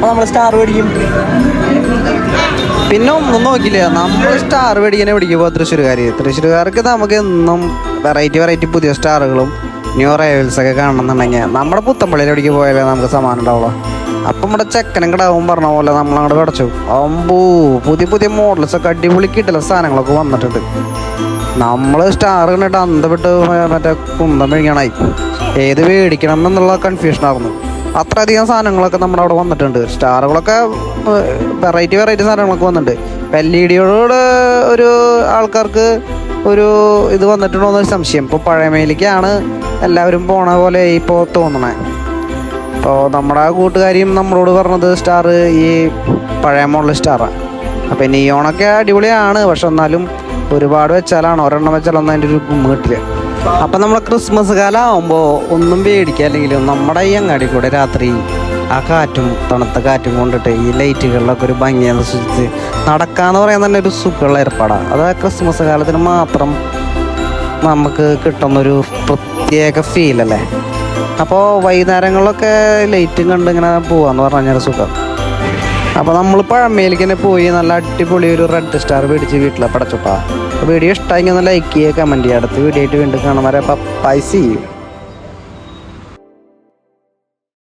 അപ്പോൾ നമ്മൾ സ്റ്റാർ മേടിക്കും. പിന്നെ ഒന്നും നോക്കില്ല, നമ്മൾ സ്റ്റാർ മേടിക്കാനെ മേടിക്കുമ്പോൾ തൃശ്ശൂർക്കാർക്ക് നമുക്ക് എന്നും വെറൈറ്റി പുതിയ സ്റ്റാറുകളും ന്യൂ റൈവൽസൊക്കെ കാണണമെന്നുണ്ടെങ്കിൽ നമ്മുടെ പുത്തമ്പള്ളിയിൽ എവിടേക്ക് പോയാലേ നമുക്ക് സമാനം ഉണ്ടാവുള്ളൂ. അപ്പം നമ്മുടെ ചെക്കനും കിടാവും പറഞ്ഞ പോലെ നമ്മളങ്ങോട്ട് കിടച്ചു. പുതിയ മോഡൽസൊക്കെ അടിപൊളി കിട്ടില്ല സാധനങ്ങളൊക്കെ വന്നിട്ടുണ്ട്. നമ്മൾ സ്റ്റാർ കണ്ടിട്ട് അന്തപ്പെട്ട് മറ്റേ കുന്തം വിഴിങ്ങണായി ഏത് മേടിക്കണം എന്നുള്ള കൺഫ്യൂഷനായിരുന്നു. അത്രയധികം സാധനങ്ങളൊക്കെ നമ്മുടെ അവിടെ വന്നിട്ടുണ്ട്. സ്റ്റാറുകളൊക്കെ വെറൈറ്റി സാധനങ്ങളൊക്കെ വന്നിട്ടുണ്ട്. LED ഒരു ആൾക്കാർക്ക് ഒരു ഇത് വന്നിട്ടുണ്ടോ എന്നൊരു സംശയം. ഇപ്പോൾ പഴമയിലേക്കാണ് എല്ലാവരും പോണ പോലെ ഇപ്പോൾ തോന്നണേ. അപ്പോൾ നമ്മുടെ കൂട്ടുകാരിയും നമ്മളോട് പറഞ്ഞത് സ്റ്റാർ ഈ പഴയ മോഡൽ സ്റ്റാറാണ്. അപ്പോൾ നിയോണൊക്കെ അടിപൊളിയാണ്, പക്ഷെ എന്നാലും ഒരുപാട് വെച്ചാലാണ്, ഒരെണ്ണം വെച്ചാലൊന്നും അതിൻ്റെ ഒരു ഗുമ്മ കിട്ടില്ല. അപ്പം നമ്മൾ ക്രിസ്മസ് കാലം ആകുമ്പോൾ ഒന്നും പേടിക്കുക അല്ലെങ്കിലും നമ്മുടെ ഈ അങ്ങാടി കൂടെ രാത്രി ആ കാറ്റും തണുത്ത കാറ്റും കൊണ്ടിട്ട് ഈ ലൈറ്റുകളിലൊക്കെ ഒരു ഭംഗിയെന്ന് സൂചിച്ച് നടക്കാന്ന് പറയാൻ തന്നെ ഒരു സുഖമുള്ള ഏർപ്പാടാണ്. അത് ക്രിസ്മസ് കാലത്തിന് മാത്രം നമുക്ക് കിട്ടുന്നൊരു പ്രത്യേക ഫീലല്ലേ. അപ്പോൾ വൈകുന്നേരങ്ങളിലൊക്കെ ലൈറ്റും കണ്ട് ഇങ്ങനെ പോവാന്ന് പറഞ്ഞാൽ സുഖം. അപ്പോൾ നമ്മൾ പഴമയിലേക്ക് തന്നെ പോയി നല്ല അടിപൊളി ഒരു റെഡ് സ്റ്റാർ മേടിച്ച് വീട്ടിലെ പടച്ചുട്ടാ. വീഡിയോ ഇഷ്ടമായെങ്കിൽ ഒന്ന് ലൈക്ക് ചെയ്യുക, കമൻറ്റ് ചെയ്യുക. അടുത്ത വീഡിയോ ആയിട്ട് വീണ്ടും കാണാൻ വരെ. Bye, see U.